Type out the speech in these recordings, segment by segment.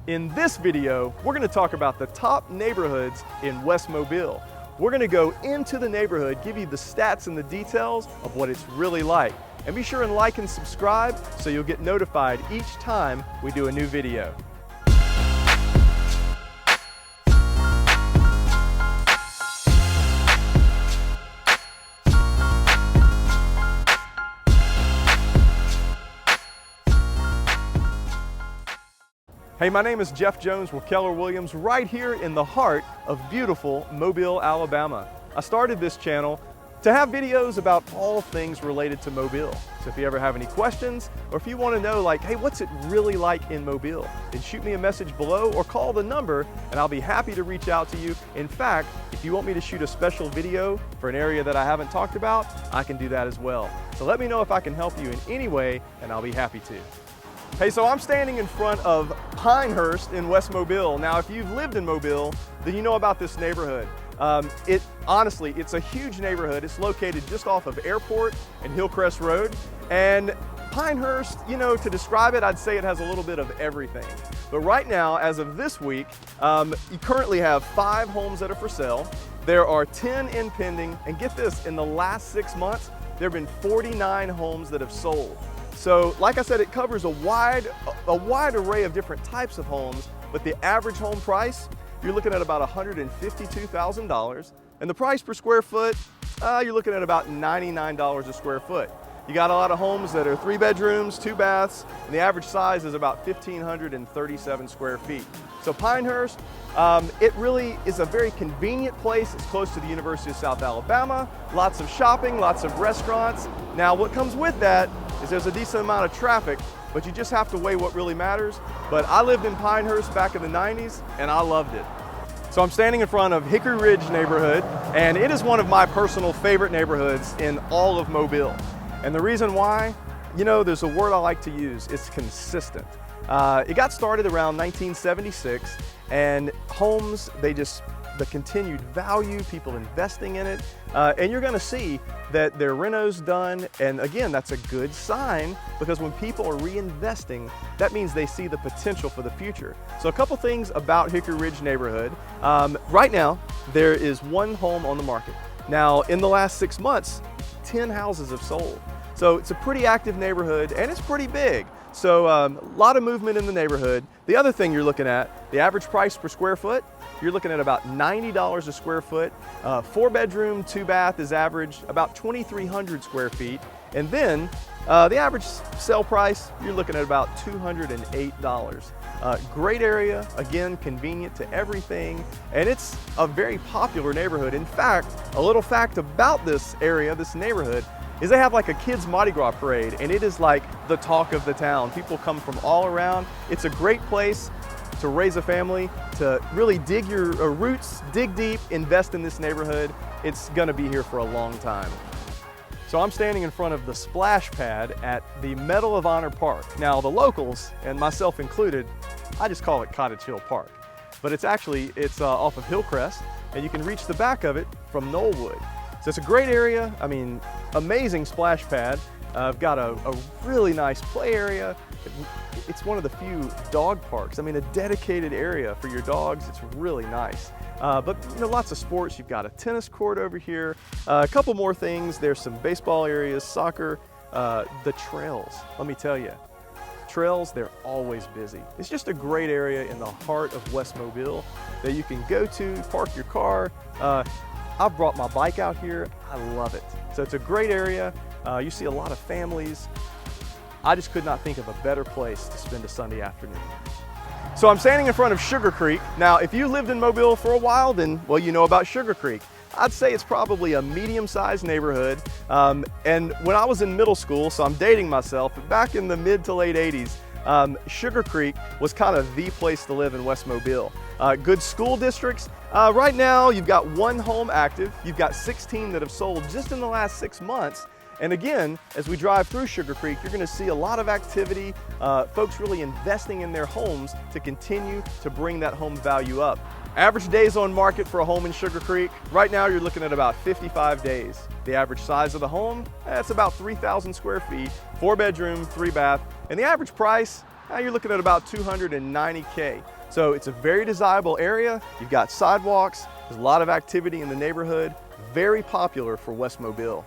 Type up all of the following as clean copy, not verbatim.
In this video, we're going to talk about the top neighborhoods in West Mobile. We're going to go into the neighborhood, give you the stats and the details of what it's really like. And be sure and like and subscribe so you'll get notified each time we do a new video. Hey, my name is Jeff Jones with Keller Williams right here in the heart of beautiful Mobile, Alabama. I started this channel to have videos about all things related to Mobile. So if you ever have any questions or if you want to know like, hey, what's it really like in Mobile, then shoot me a message below or call the number and I'll be happy to reach out to you. In fact, if you want me to shoot a special video for an area that I haven't talked about, I can do that as well. So let me know if I can help you in any way and I'll be happy to. Hey, so I'm standing in front of Pinehurst in West Mobile. Now, if you've lived in Mobile, then you know about this neighborhood. Honestly, it's a huge neighborhood. It's located just off of Airport and Hillcrest Road. And Pinehurst, you know, to describe it, I'd say it has a little bit of everything. But right now, as of this week, you currently have 5 homes that are for sale. There are 10 in pending. And get this, in the last 6 months, there have been 49 homes that have sold. So, like I said, it covers a wide array of different types of homes, but the average home price, you're looking at about $152,000. And the price per square foot, you're looking at about $99 a square foot. You got a lot of homes that are 3 bedrooms, 2 baths, and the average size is about 1,537 square feet. So Pinehurst, it really is a very convenient place. It's close to the University of South Alabama, lots of shopping, lots of restaurants. Now what comes with that is there's a decent amount of traffic, but you just have to weigh what really matters. But I lived in Pinehurst back in the 90s and I loved it. So I'm standing in front of Hickory Ridge neighborhood, and it is one of my personal favorite neighborhoods in all of Mobile. And the reason why, you know, there's a word I like to use, it's consistent. It got started around 1976, and homes, the continued value, people investing in it, and you're gonna see that their renos done, and again, that's a good sign because when people are reinvesting, that means they see the potential for the future. So a couple things about Hickory Ridge neighborhood. Right now, there is 1 home on the market. Now, in the last 6 months, 10 houses have sold. So it's a pretty active neighborhood and it's pretty big. So a lot of movement in the neighborhood. The other thing you're looking at, the average price per square foot, you're looking at about $90 a square foot. 4 bedroom, 2 bath is average, about 2,300 square feet. And then the average sale price, you're looking at about $208. Great area, again, convenient to everything, and it's a very popular neighborhood. In fact, a little fact about this area, this neighborhood, is they have like a kids Mardi Gras parade, and it is like the talk of the town. People come from all around. It's a great place to raise a family, to really dig your roots, dig deep, invest in this neighborhood. It's gonna be here for a long time. So I'm standing in front of the splash pad at the Medal of Honor Park. Now the locals, and myself included, I just call it Cottage Hill Park. But it's off of Hillcrest, and you can reach the back of it from Knollwood. So it's a great area, I mean, amazing splash pad. I've got a really nice play area. It's one of the few dog parks. I mean, a dedicated area for your dogs. It's really nice. But you know, lots of sports. You've got a tennis court over here. A couple more things. There's some baseball areas, soccer, the trails. Let me tell you, trails, they're always busy. It's just a great area in the heart of West Mobile that you can go to, park your car. I've brought my bike out here. I love it. So it's a great area. You see a lot of families. I just could not think of a better place to spend a Sunday afternoon. So I'm standing in front of Sugar Creek. Now, if you lived in Mobile for a while, then, well, you know about Sugar Creek. I'd say it's probably a medium-sized neighborhood. And when I was in middle school, so I'm dating myself, but back in the mid to late 80s, Sugar Creek was kind of the place to live in West Mobile. Good school districts. Right now, you've got 1 home active. You've got 16 that have sold just in the last 6 months. And again, as we drive through Sugar Creek, you're gonna see a lot of activity, folks really investing in their homes to continue to bring that home value up. Average days on market for a home in Sugar Creek, right now you're looking at about 55 days. The average size of the home, that's about 3,000 square feet, 4 bedroom, 3 bath, and the average price, now you're looking at about $290K. So it's a very desirable area. You've got sidewalks, there's a lot of activity in the neighborhood, very popular for West Mobile.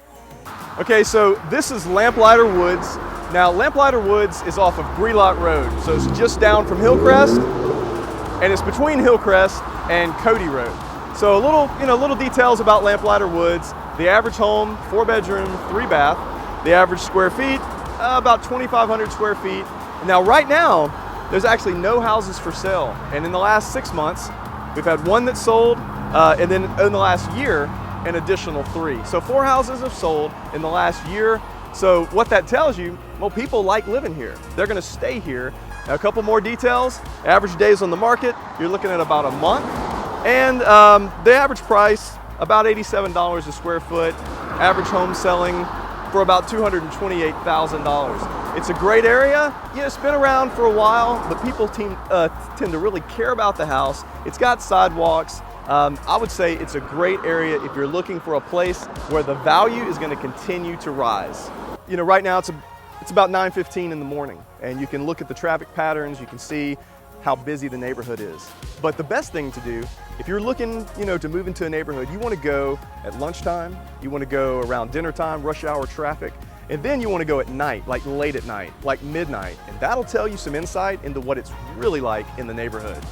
Okay, so this is Lamplighter Woods. Now, Lamplighter Woods is off of Grelot Road, so it's just down from Hillcrest, and it's between Hillcrest and Cody Road. So little details about Lamplighter Woods. The average home, 4-bedroom, 3-bath. The average square feet, about 2,500 square feet. Now, right now, there's actually no houses for sale, and in the last 6 months, we've had one that sold, and then in the last year, an additional 3. So 4 houses have sold in the last year. So what that tells you, well, people like living here. They're gonna stay here. Now, a couple more details. Average days on the market, you're looking at about a month. And the average price, about $87 a square foot. Average home selling for about $228,000. It's a great area. You know, it's been around for a while, but people tend to really care about the house. It's got sidewalks. I would say it's a great area if you're looking for a place where the value is going to continue to rise. You know, right now it's about 9:15 in the morning, and you can look at the traffic patterns, you can see how busy the neighborhood is. But the best thing to do, if you're looking, to move into a neighborhood, you want to go at lunchtime, you want to go around dinner time, rush hour traffic, and then you want to go at night, like late at night, like midnight, and that'll tell you some insight into what it's really like in the neighborhood.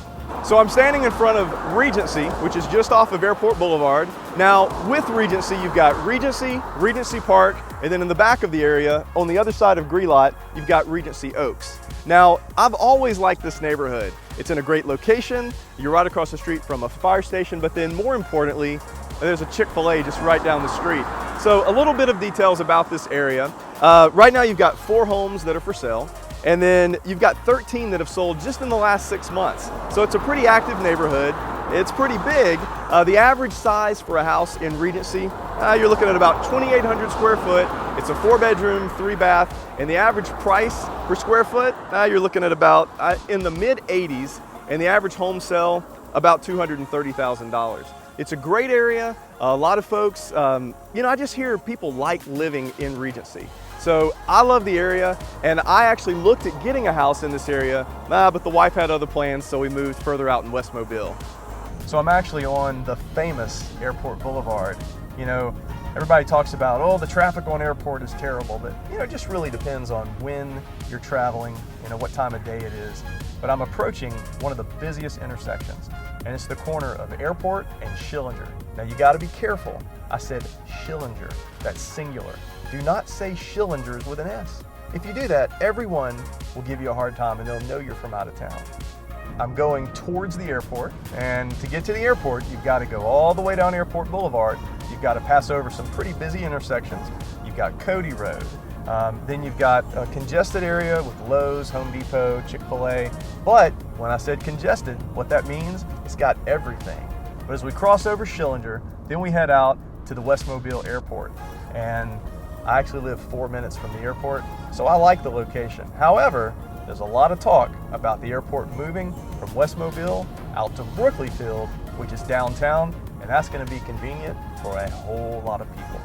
So I'm standing in front of Regency, which is just off of Airport Boulevard. Now, with Regency, you've got Regency, Regency Park, and then in the back of the area, on the other side of Grelot, you've got Regency Oaks. Now, I've always liked this neighborhood. It's in a great location. You're right across the street from a fire station, but then more importantly, there's a Chick-fil-A just right down the street. So a little bit of details about this area. Right now, you've got 4 homes that are for sale. And then you've got 13 that have sold just in the last 6 months. So it's a pretty active neighborhood. It's pretty big. The average size for a house in Regency, you're looking at about 2,800 square foot. It's a 4-bedroom, 3-bath, and the average price per square foot, you're looking at about in the mid-80s, and the average home sale about $230,000. It's a great area. A lot of folks, I just hear people like living in Regency. So I love the area, and I actually looked at getting a house in this area, but the wife had other plans, so we moved further out in West Mobile. So I'm actually on the famous Airport Boulevard. Everybody talks about, the traffic on Airport is terrible, but it just really depends on when you're traveling, what time of day it is. But I'm approaching one of the busiest intersections, and it's the corner of Airport and Schillinger. Now you gotta be careful. I said Schillinger, that's singular. Do not say Schillingers with an S. If you do that, everyone will give you a hard time and they'll know you're from out of town. I'm going towards the airport, and to get to the airport, you've got to go all the way down Airport Boulevard. You've got to pass over some pretty busy intersections. You've got Cody Road. Then you've got a congested area with Lowe's, Home Depot, Chick-fil-A. But when I said congested, what that means, it's got everything. But as we cross over Schillinger, then we head out to the West Mobile Airport. And I actually live 4 minutes from the airport, so I like the location. However, there's a lot of talk about the airport moving from West Mobile out to Brookleyfield, which is downtown, and that's going to be convenient for a whole lot of people.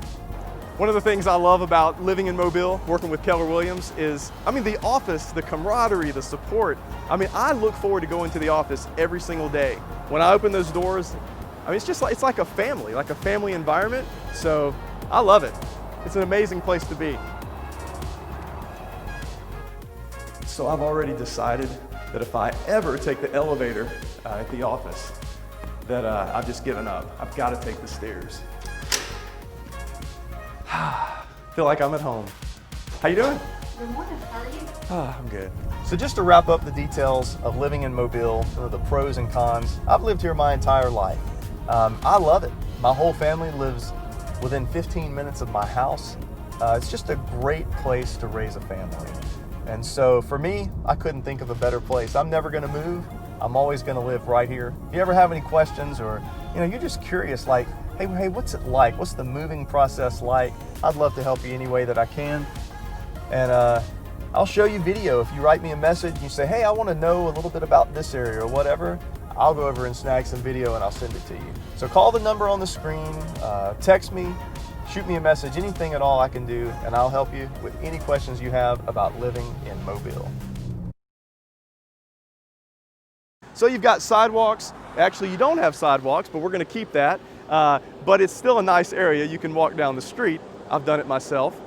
One of the things I love about living in Mobile, working with Keller Williams, is, the office, the camaraderie, the support. I look forward to going to the office every single day. When I open those doors, it's like a family environment, so I love it. It's an amazing place to be. So I've already decided that if I ever take the elevator at the office, that I've just given up. I've got to take the stairs. Feel like I'm at home. How you doing? Good morning, how are you? I'm good. So just to wrap up the details of living in Mobile, the pros and cons, I've lived here my entire life. I love it. My whole family lives within 15 minutes of my house. It's just a great place to raise a family. And so for me, I couldn't think of a better place. I'm never gonna move. I'm always gonna live right here. If you ever have any questions, or you're just curious, like, hey, what's it like? What's the moving process like? I'd love to help you any way that I can. And I'll show you video. If you write me a message and you say, hey, I wanna know a little bit about this area or whatever, I'll go over and snag some video and I'll send it to you. So call the number on the screen, text me, shoot me a message, anything at all I can do, and I'll help you with any questions you have about living in Mobile. So you've got sidewalks. Actually, you don't have sidewalks, but we're going to keep that. But it's still a nice area. You can walk down the street. I've done it myself.